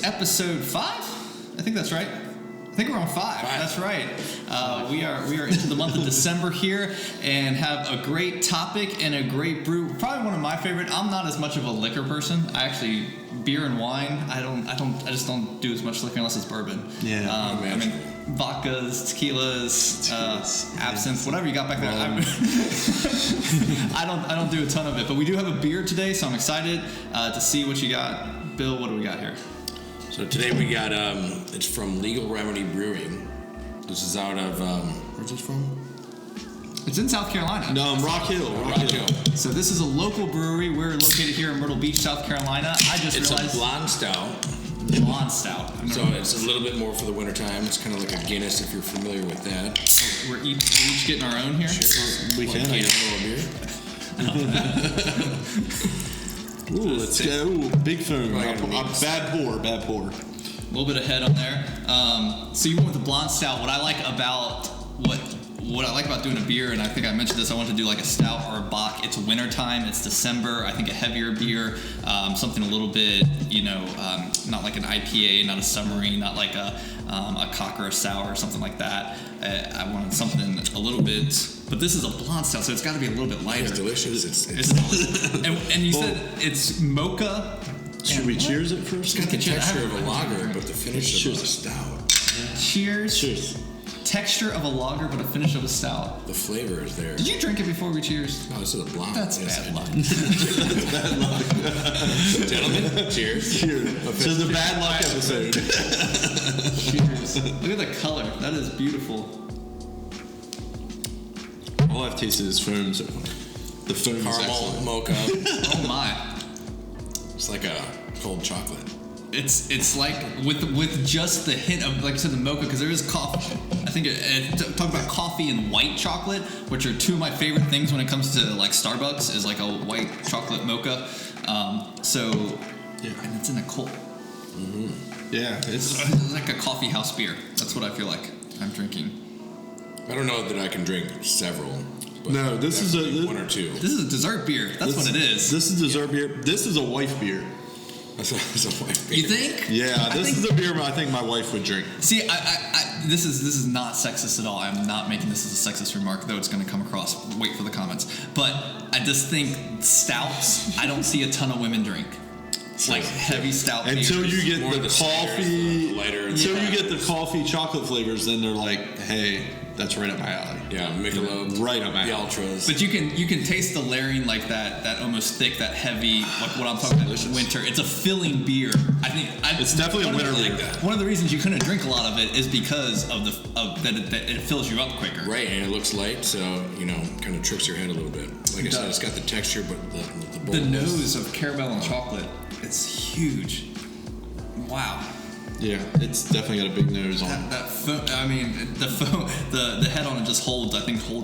episode 5. I think that's right. I think we're on 5. That's right. We are into the month of December here and have a great topic and a great brew. Probably one of my favorite. I'm not as much of a liquor person. I actually beer and wine. I just don't do as much liquor unless it's bourbon. Yeah. I mean, vodkas, tequilas, absinthe, whatever you got back there. I don't do a ton of it, but we do have a beer today, so I'm excited to see what you got. Bill, what do we got here? So today we got, it's from Legal Remedy Brewing. This is out of, where's this from? It's in South Carolina. No, Rock Hill. So this is a local brewery. We're located here in Myrtle Beach, South Carolina. It's a blonde stout. Blonde stout. So it's a little bit more for the wintertime. It's kind of like a Guinness if you're familiar with that. We're each getting our own here. Sure. We can. Get a little beer. Ooh, let's go. Ooh, big foam. Bad pour. A little bit of head on there. So you went with the blonde stout. What I like about doing a beer, and I think I mentioned this, I want to do like a stout or a bock. It's wintertime, it's December. I think a heavier beer, something a little bit, not like an IPA, not a submarine, not like a cock or a sour or something like that. I wanted something a little bit, but this is a blonde stout, so it's got to be a little bit lighter. It's delicious. And you said it's mocha. Should we cheers it first? It's got the texture of a lager, but the finish of a stout. Cheers. Texture of a lager, but a finish of a stout. The flavor is there. Did you drink it before we cheers? No, this is a blonde. That's bad luck. Bad luck. Gentlemen, cheers. To the bad luck episode. Cheers. Look at the color. That is beautiful. All I've tasted is foam so far. The foam is Caramel excellent. mocha. Oh my. It's like a cold chocolate. It's like with just the hint of, like I said, the mocha, because there is coffee. I think talk about coffee and white chocolate, which are two of my favorite things when it comes to like Starbucks, is like a white chocolate mocha. And it's in a cold. Mm-hmm. Yeah, it's like a coffee house beer. That's what I feel like I'm drinking. I don't know that I can drink several. No, this is one or two. This is a dessert beer. That's what it is. This is dessert beer. This is a wife beer. That's a wife beer. You think? Yeah, this is a beer I think my wife would drink. See, this is not sexist at all. I'm not making this as a sexist remark, though it's going to come across. Wait for the comments. But I just think stouts, I don't see a ton of women drink. Like heavy stout until beers. you get the coffee, lighter. Until you get the coffee chocolate flavors, then they're like, hey, that's right up my alley. Yeah, Michelob, right up my alley. The Ultras. But you can taste the layering, like that almost thick, that heavy, like what I'm talking about. Winter. It's a filling beer. I think it's definitely a winter beer. Like that. One of the reasons you couldn't drink a lot of it is because of that it fills you up quicker. Right, and it looks light, so kind of tricks your head a little bit. Like I said, it's got the texture, but the nose of caramel and chocolate. It's huge. Wow. Yeah, it's definitely got a big nose on it. The head on it just holds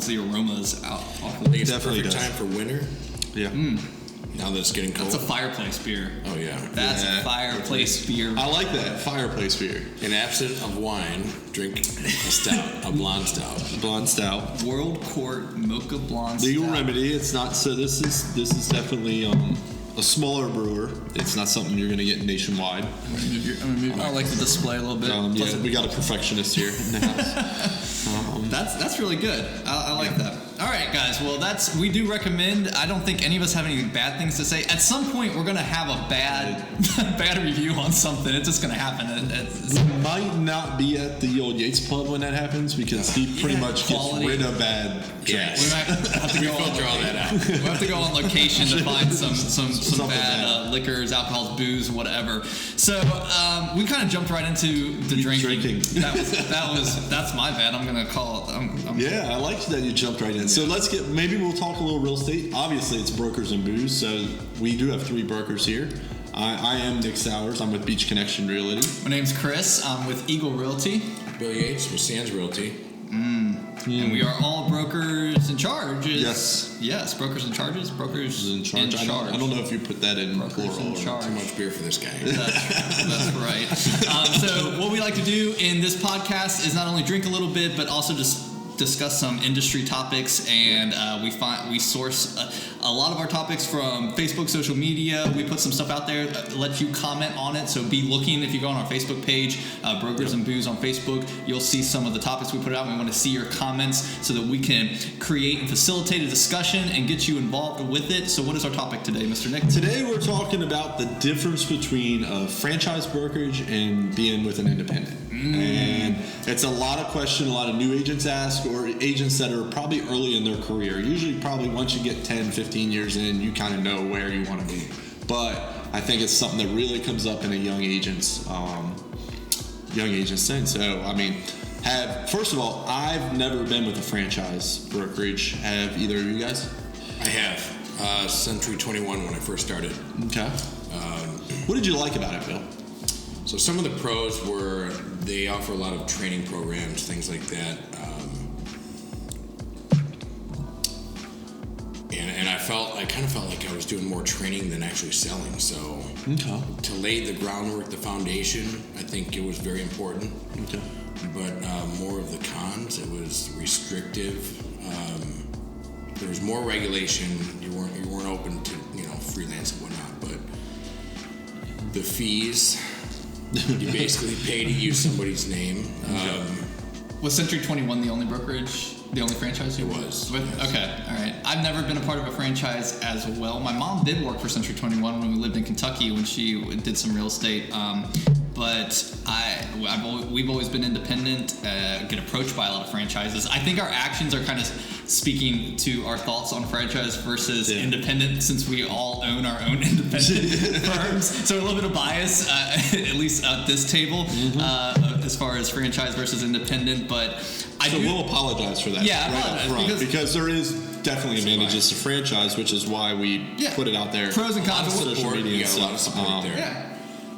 the aromas out. I think it's definitely perfect time for winter. Yeah. Now that it's getting cold. That's a fireplace beer. Oh yeah. That's a fireplace beer. I like that fireplace beer. And absent of wine, drink a stout, a blonde stout. Blonde stout. World Court Mocha Blonde Legal Stout. Remedy. It's not so. This is definitely a smaller brewer. It's not something you're going to get nationwide. I like the display a little bit. We got a perfectionist here in the house. That's really good. I like that. All right, guys. Well, we do recommend. I don't think any of us have any bad things to say. At some point, we're gonna have a bad review on something. It's just gonna happen. We might not be at the old Yates Pub when that happens because he pretty much gets rid of bad drinks. We might have to go filter all that out. We have to go on location to find some bad liquors, alcohols, booze, whatever. So we kind of jumped right into the drinking. That's my bad. I'm gonna call it. I like that you jumped right in. So maybe we'll talk a little real estate. Obviously, it's brokers and booze, so we do have 3 brokers here. I am Nick Sowers. I'm with Beach Connection Realty. My name's Chris. I'm with Eagle Realty. Bill Yates with Sands Realty. And we are all brokers in charge. Yes, brokers in charges. Brokers in charge. I don't know if you put that in brokers plural. In charge. Too much beer for this guy. That's right. So what we like to do in this podcast is not only drink a little bit, but also just discuss some industry topics, and we source a lot of our topics from Facebook, social media. We put some stuff out there, let you comment on it. So be looking if you go on our Facebook page, Brokers and Booze on Facebook. You'll see some of the topics we put out. We want to see your comments so that we can create and facilitate a discussion and get you involved with it. So what is our topic today, Mr. Nick? Today we're talking about the difference between a franchise brokerage and being with an independent. And it's a lot of questions a lot of new agents ask, or agents that are probably early in their career. Usually probably once you get 10, 15 years in, you kind of know where you want to be. But I think it's something that really comes up in a young agent's thing. So, I mean, first of all, I've never been with a franchise brokerage. Have either of you guys? I have. Century 21 when I first started. Okay. What did you like about it, Bill? So some of the pros were they offer a lot of training programs, things like that. And I kind of felt like I was doing more training than actually selling. So to lay the groundwork, the foundation, I think it was very important. Okay. But more of the cons, it was restrictive. There was more regulation. You weren't open to freelance and whatnot. But the fees, you basically pay to use somebody's name. Was Century 21 the only brokerage, the only franchise you was with? Yes. Okay, all right. I've never been a part of a franchise as well. My mom did work for Century 21 when we lived in Kentucky when she did some real estate. But we've always been independent, get approached by a lot of franchises. I think our actions are kind of speaking to our thoughts on franchise versus independent, since we all own our own independent firms. So a little bit of bias, at least at this table, as far as franchise versus independent. But we'll apologize for that. Yeah, I apologize because there is definitely advantages to franchise, which is why we put it out there. Pros and cons. Social media and stuff. A lot of support there.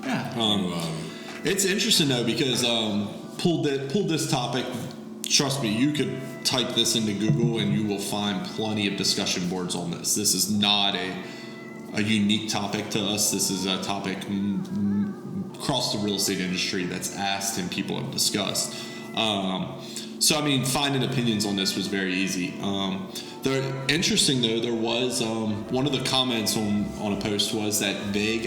Yeah. It's interesting though, because pulled this topic. Trust me, you could type this into Google and you will find plenty of discussion boards on this. This is not a unique topic to us. This is a topic across the real estate industry that's asked and people have discussed. So I mean, finding opinions on this was very easy. Interesting though, there was one of the comments on a post was that they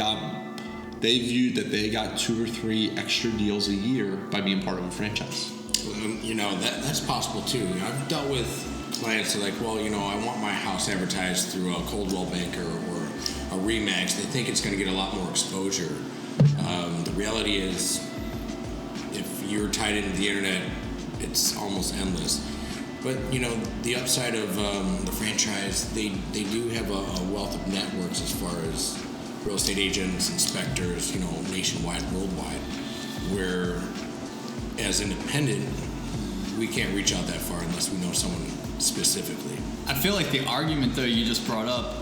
viewed that they got 2 or 3 extra deals a year by being part of a franchise. That's possible too. I've dealt with clients that are like, well, I want my house advertised through a Coldwell Banker or a Remax. They think it's going to get a lot more exposure. The reality is, if you're tied into the internet, it's almost endless. But the upside of the franchise, they do have a wealth of networks as far as real estate agents, inspectors, nationwide, worldwide, where as independent, we can't reach out that far unless we know someone specifically. I feel like the argument though you just brought up,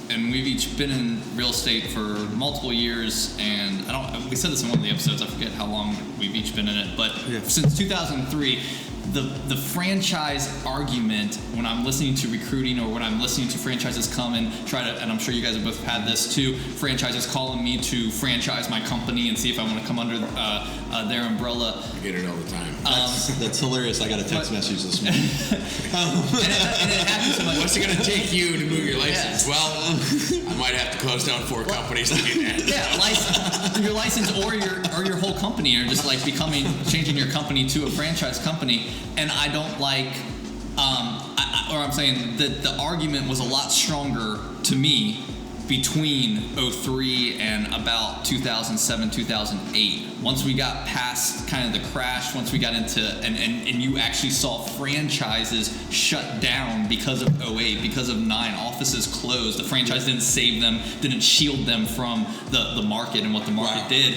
and we've each been in real estate for multiple years, and we said this in one of the episodes, I forget how long we've each been in it, but since 2003, the franchise argument, when I'm listening to recruiting or when I'm listening to franchises come and try to, and I'm sure you guys have both had this too, franchises calling me to franchise my company and see if I want to come under their umbrella. I get it all the time. That's hilarious. I got a text message this morning. and it happens so much. What's it going to take you to move your license? Well, I might have to close down 4 companies to do that. Yeah, your license or your whole company, or just like changing your company to a franchise company. And I don't like, I'm saying that the argument was a lot stronger to me between 2003 and about 2007, 2008. Once we got past kind of the crash, once we got into, and you actually saw franchises shut down because of 2008, because of 9 offices closed. The franchise didn't save them, didn't shield them from the market and what the market did.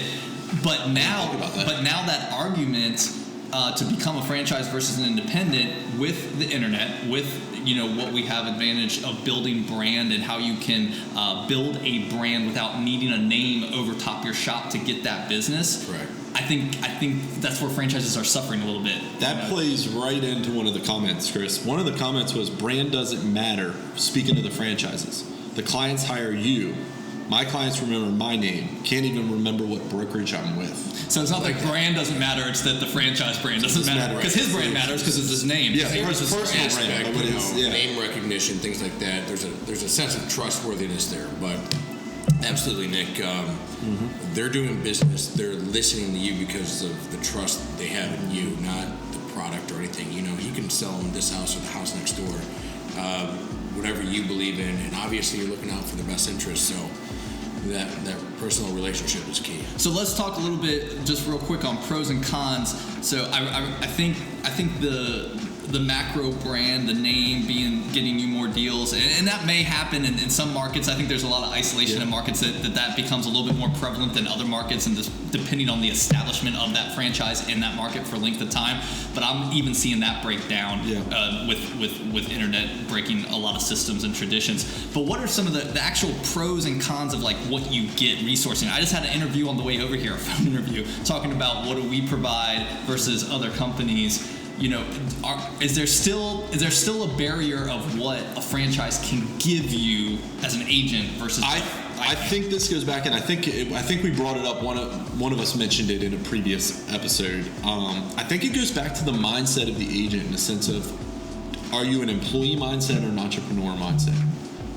But now that argument to become a franchise versus an independent, with the internet, with what we have advantage of building brand and how you can build a brand without needing a name over top your shop to get that business. Correct. I think that's where franchises are suffering a little bit. That plays right into one of the comments, Chris. One of the comments was brand doesn't matter. Speaking of the franchises, the clients hire you, My clients remember my name, can't even remember what brokerage I'm with. So it's not like brand doesn't matter; it's that the franchise brand doesn't matter because his brand matters because it's his name. Yeah, his personal Aspect, brand, but you it's, know, name recognition, things like that. There's a sense of trustworthiness there, but absolutely, Nick. They're doing business. They're listening to you because of the trust they have in you, not the product or anything. You know, you can sell them this house or the house next door, whatever you believe in, and obviously you're looking out for the best interest. So that personal relationship is key. So let's talk a little bit, just real quick, on pros and cons. So I think the macro brand, the name getting you more deals, and that may happen in some markets. I think there's a lot of isolation in markets that becomes a little bit more prevalent than other markets, and just depending on the establishment of that franchise in that market for length of time. But I'm even seeing that break down with internet breaking a lot of systems and traditions. But what are some of the actual pros and cons of like what you get resourcing? I just had an interview on the way over here, a phone interview, talking about what do we provide versus other companies. You know, is there still a barrier of what a franchise can give you as an agent versus? I think this goes back, and I think we brought it up. One of us mentioned it in a previous episode. I think it goes back to the mindset of the agent in the sense of, are you an employee mindset or an entrepreneur mindset?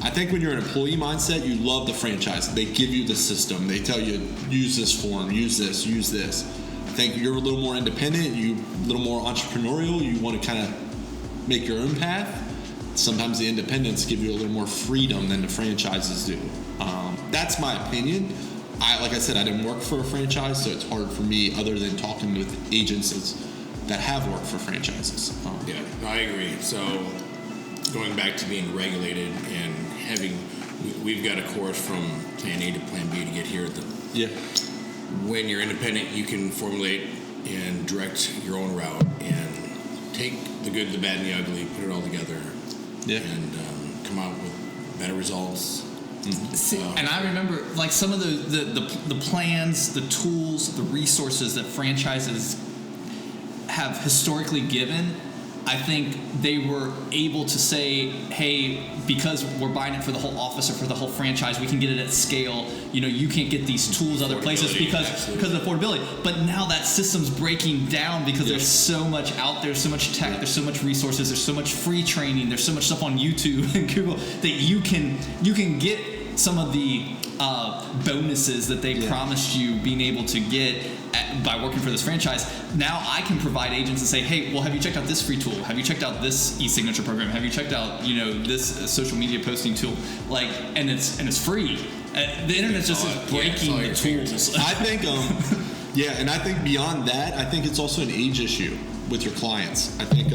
I think when you're an employee mindset, you love the franchise. They give you the system. They tell you, use this form, use this, use this. I think you're a little more independent, you a little more entrepreneurial, you want to kind of make your own path. Sometimes the independents give you a little more freedom than the franchises do. That's my opinion. Like I said, I didn't work for a franchise, so it's hard for me other than talking with agents that have worked for franchises. Yeah, no, I agree. So going back to being regulated and we've got a course from Plan A to Plan B to get here at the... Yeah. When you're independent, you can formulate and direct your own route and take the good, the bad, and the ugly, put it all together, and come out with better results. And I remember, like, some of the plans, the tools, the resources that franchises have historically given. I think they were able to say, hey, because we're buying it for the whole office or for the whole franchise, we can get it at scale. You know, you can't get these tools other places because of affordability. But now that system's breaking down because there's so much out there, so much tech, there's so much resources, there's so much free training, there's so much stuff on YouTube and Google that you can get some of the bonuses that they promised you being able to get by working for this franchise. Now I can provide agents and say, hey, well, have you checked out this free tool? Have you checked out this e-signature program? Have you checked out, you know, this social media posting tool? Like, and it's free. The internet's just breaking the tools. I think, and I think beyond that, I think it's also an age issue with your clients. I think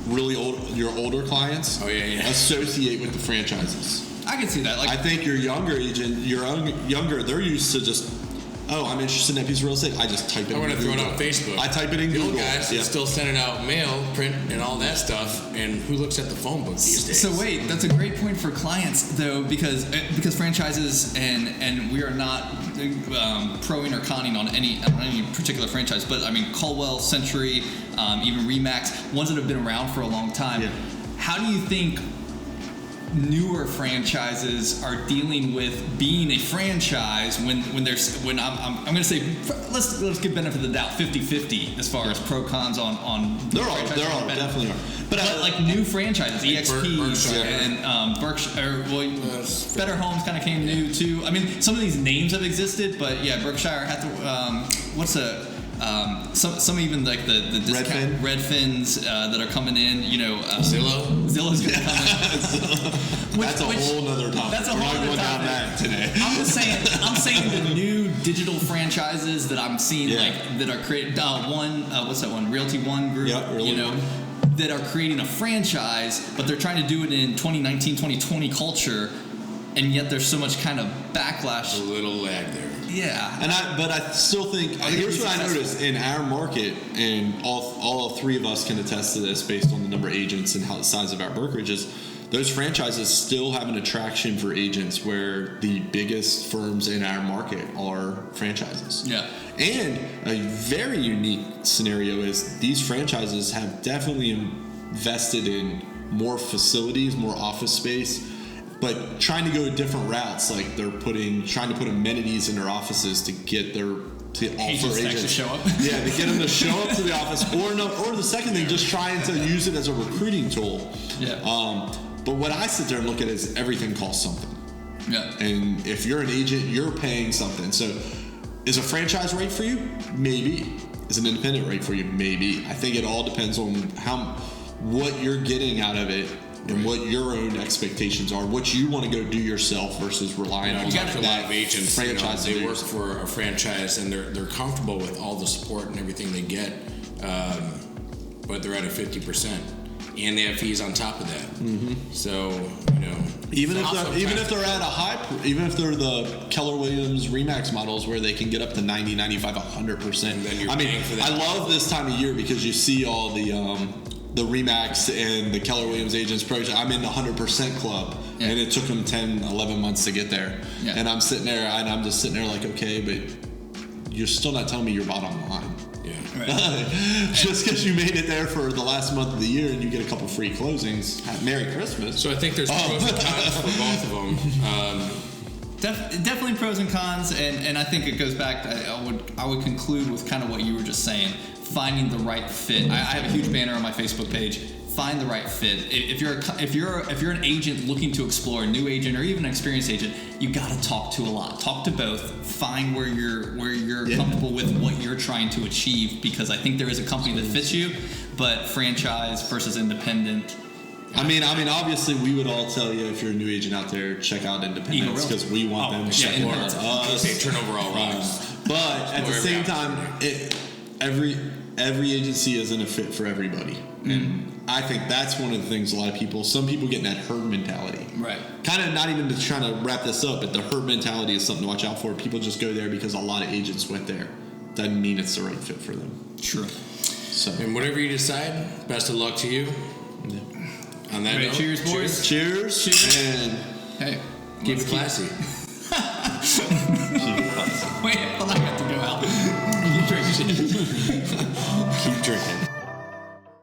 really your older clients associate with the franchises. I can see that. Like, I think your younger agent, younger, they're used to just, I'm interested in that piece of real estate. I just type it in Google. I want to throw it on Facebook. I type it in Google. The old guys still sending out mail, print, and all that stuff. And who looks at the phone book these days? So wait, that's a great point for clients, though, because franchises and we are not proing or conning on any particular franchise, but I mean Caldwell, Century, even Remax, ones that have been around for a long time. Yeah. How do you think newer franchises are dealing with being a franchise when I'm going to say let's give benefit of the doubt 50-50 as far as pro cons on there are definitely are but like new franchises EXP and Berkshire Better Homes kind of came new too. I mean, some of these names have existed, but Berkshire had to some even like the discount Redfins that are coming in, you know, Zillow's gonna come in. That's a whole nother topic. That's a whole other topic. Down that today. I'm saying the new digital franchises that I'm seeing like that are creating what's that one? Realty One Group, that are creating a franchise, but they're trying to do it in 2019, 2020 culture, and yet there's so much kind of backlash. A little lag there. Yeah, but I still think here's what I noticed in our market, and all three of us can attest to this based on the number of agents and how the size of our brokerage is. Those franchises still have an attraction for agents where the biggest firms in our market are franchises. Yeah. And a very unique scenario is these franchises have definitely invested in more facilities, more office space, but trying to go different routes, like they're trying to put amenities in their offices to get Agents to actually show up. Yeah, to get them to show up to the office, or the second thing, just trying to use it as a recruiting tool. Yeah. But what I sit there and look at is everything costs something. Yeah. And if you're an agent, you're paying something. So is a franchise right for you? Maybe. Is an independent right for you? Maybe. I think it all depends on what you're getting out of it and what your own expectations are, what you want to go do yourself versus relying on a lot of agents. Franchise. They work for a franchise and they're comfortable with all the support and everything they get, but they're at a 50%, and they have fees on top of that. Mm-hmm. So even if they're at a high, even if they're the Keller Williams Remax models where they can get up to 90, 95, 100%. I love this time of year because you see all the Remax and the Keller Williams Agents project. I'm in the 100% club, and it took them 10, 11 months to get there. Yeah. And I'm sitting there, and I'm just sitting there like, okay, but you're still not telling me your bottom line. Yeah. Right. Just because you made it there for the last month of the year and you get a couple free closings. Merry Christmas. So I think there's pros and cons for both of them. Definitely pros and cons, and I think it goes back. I would conclude with kind of what you were just saying. Finding the right fit. I have a huge banner on my Facebook page. Find the right fit. If you're an agent looking to explore, a new agent or even an experienced agent, you got to talk to a lot. Talk to both. Find where you're comfortable with what you're trying to achieve, because I think there is a company that fits you, but franchise versus independent. I mean, obviously, we would all tell you if you're a new agent out there, check out independents because we want them to support us. Turnover all rocks. But at the same time, every agency isn't a fit for everybody, and I think that's one of the things. Some people get in that herd mentality. Right. Kind of not even trying to wrap this up, but the herd mentality is something to watch out for. People just go there because a lot of agents went there. Doesn't mean it's the right fit for them. True. So, and whatever you decide, best of luck to you. Yeah. On that note, cheers, boys. Cheers. And hey, keep it classy. Wait, well, I got to go out. Keep drinking. Keep drinking.